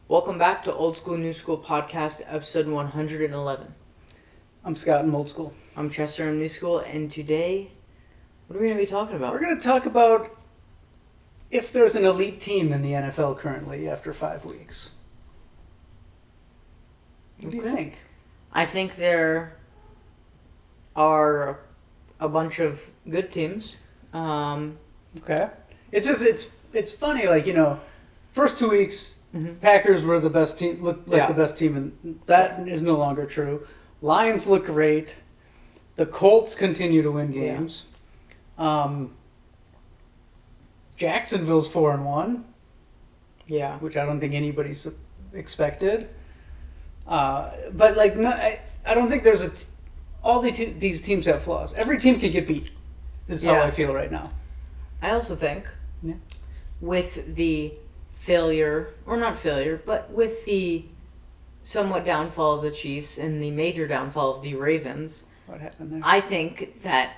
Welcome back to Old School New School Podcast, episode 111. I'm Scott in Old School. I'm Chester in New School, and today, what are we going to be talking about? We're going to talk about if there's an elite team in the NFL currently after 5 weeks. What do you think? I think there are a bunch of good teams. Okay. It's funny, first 2 weeks, Mm-hmm. Packers were the best team, looked like the best team, and that is no longer true. Lions look great. The Colts continue to win games. Jacksonville's 4-1. Yeah. Which I don't think anybody expected. But I don't think there's all these teams have flaws. Every team can get beat. Is how I feel right now. I also think with the failure, or not failure, but with the somewhat downfall of the Chiefs and the major downfall of the Ravens, What happened there? I think that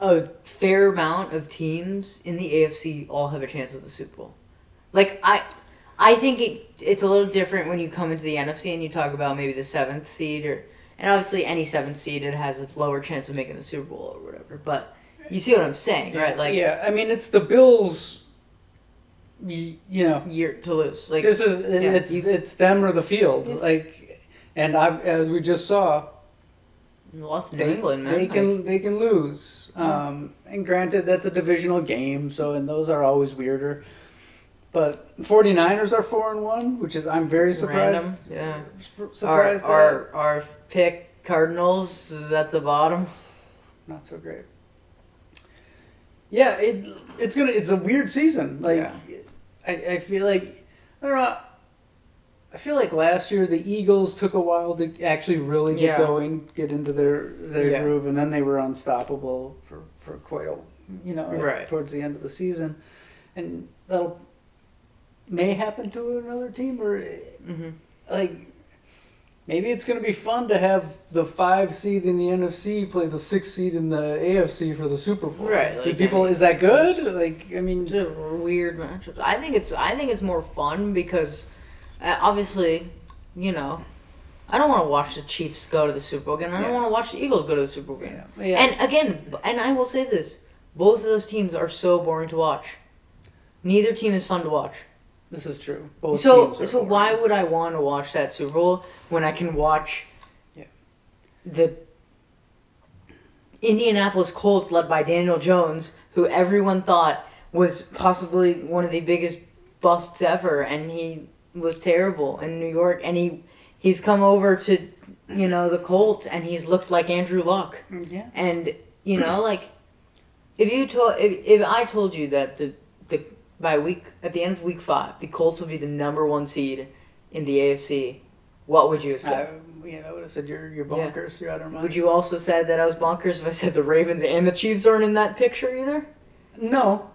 a fair amount of teams in the AFC all have a chance at the Super Bowl. I think it's a little different when you come into the NFC and you talk about maybe the 7th seed, and obviously any 7th seed, it has a lower chance of making the Super Bowl or whatever, but you see what I'm saying, right? It's the Bills. Year to lose. It's them or the field. As we just saw, Lost to New England, man. They can lose. And granted, that's a divisional game, and those are always weirder. But 49ers are 4-1, which is I'm very surprised. Random, yeah. Surprised our pick Cardinals is at the bottom. Not so great. Yeah, it's a weird season. I feel like I don't know. I feel like last year the Eagles took a while to actually really get going, get into their groove, and then they were unstoppable for quite a towards the end of the season, and that'll may happen to another team or maybe it's going to be fun to have the 5 seed in the NFC play the 6 seed in the AFC for the Super Bowl. Right. Is that good? Weird matchups. I think it's more fun because obviously, I don't want to watch the Chiefs go to the Super Bowl again. I don't want to watch the Eagles go to the Super Bowl again. Yeah. And again, I will say this, both of those teams are so boring to watch. Neither team is fun to watch. This is true. Both So teams are why would I want to watch that Super Bowl when I can watch the Indianapolis Colts led by Daniel Jones, who everyone thought was possibly one of the biggest busts ever, and he was terrible in New York, and he's come over to the Colts, and he's looked like Andrew Luck. Yeah. And if I told you that at the end of week 5, the Colts would be the number 1 seed in the AFC, what would you have said? I would have said you're bonkers. You're out of your mind. Would you also said that I was bonkers if I said the Ravens and the Chiefs aren't in that picture either? No.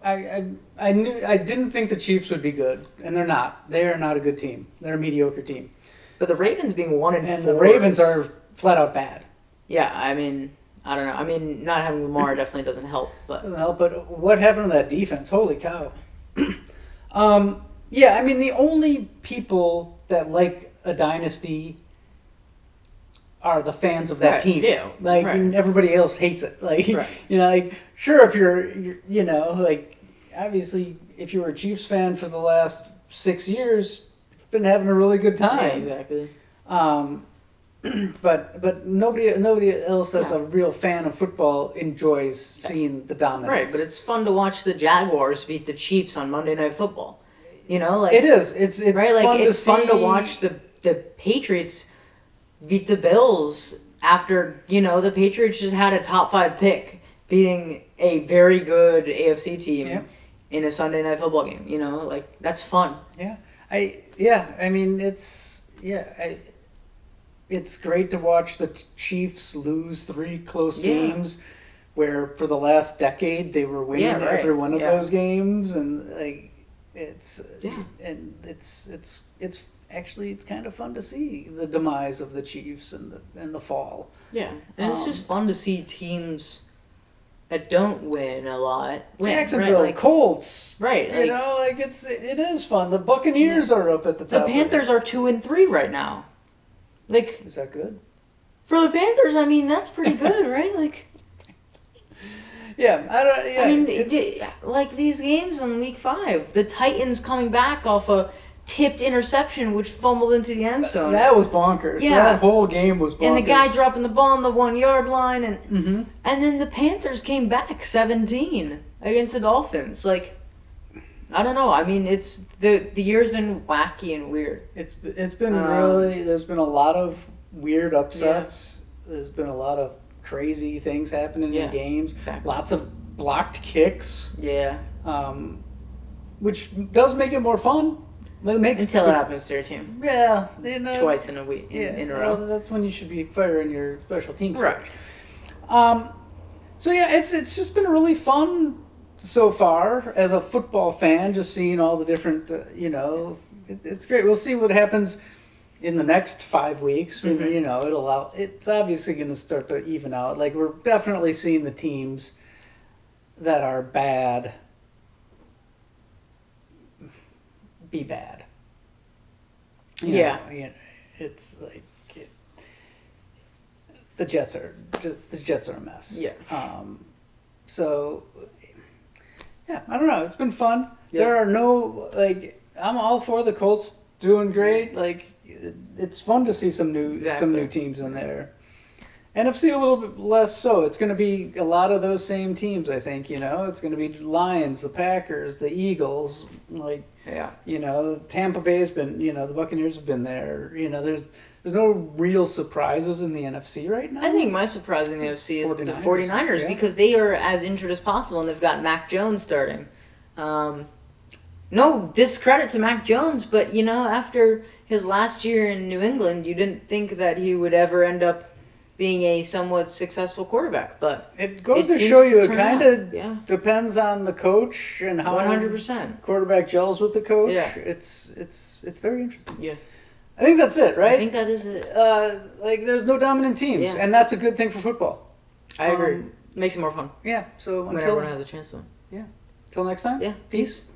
I didn't think the Chiefs would be good, and they're not. They are not a good team. They're a mediocre team. But the Ravens being 1-4, and the Ravens are flat out bad. Yeah, I don't know. Not having Lamar definitely doesn't help. But doesn't help. But what happened to that defense? Holy cow! The only people that like a dynasty are the fans of that team. Yeah, everybody else hates it. Sure, if you're obviously if you were a Chiefs fan for the last 6 years, you've been having a really good time. Yeah, exactly. But nobody else that's a real fan of football enjoys seeing the dominance. Right, but it's fun to watch the Jaguars beat the Chiefs on Monday Night Football. It is. It's right. Fun it's to fun to watch the Patriots beat the Bills after the Patriots just had a top 5 pick beating a very good AFC team in a Sunday Night Football game. That's fun. Yeah. It's great to watch the Chiefs lose 3 close games, where for the last decade they were winning every one of those games, and it's actually kind of fun to see the demise of the Chiefs and the fall. Yeah, and it's just fun to see teams that don't win a lot win. Jacksonville, right? Like, Colts. right. You know, like it is fun. The Buccaneers are up at the top. The Panthers are 2-3 right now. Like, is that good? For the Panthers, I mean, that's pretty good, right? Like, yeah, I mean, like these games on week 5, the Titans coming back off a tipped interception which fumbled into the end zone. That was bonkers. Yeah. That whole game was bonkers. And the guy dropping the ball on the 1-yard line, and mm-hmm. and then the Panthers came back 17 against the Dolphins. Like, I don't know. I mean, it's the year's been wacky and weird. It's been really. There's been a lot of weird upsets. Yeah. There's been a lot of crazy things happening in games. Exactly. Lots of blocked kicks. Yeah. Which does make it more fun. Until it happens to your team. Yeah. Twice in a week, in a row. Well, that's when you should be firing your special teams. Right. So yeah, it's just been really fun so far as a football fan, just seeing all the different, it's great. We'll see what happens in the next 5 weeks. Mm-hmm. And, it's obviously going to start to even out. Like, we're definitely seeing the teams that are bad be bad. It's like the Jets are a mess. Yeah. So yeah, I don't know. It's been fun. Yeah. There are no I'm all for the Colts doing great. Like, it's fun to see some new teams in there. NFC a little bit less so. It's going to be a lot of those same teams, I think. It's going to be Lions, the Packers, the Eagles. Tampa Bay's been. The Buccaneers have been there. There's no real surprises in the NFC right now. I think my surprise in the NFC is the 49ers yeah. because they are as injured as possible and they've got Mac Jones starting. No discredit to Mac Jones, but after his last year in New England, you didn't think that he would ever end up being a somewhat successful quarterback, but it goes to show you it kind of depends on the coach and how 100% quarterback gels with the coach. Yeah. It's very interesting. Yeah, I think that's it, right? I think that is it. There's no dominant teams, and that's a good thing for football. I agree. Makes it more fun. Yeah. So when everyone has a chance to win. Yeah. Till next time. Yeah. Peace.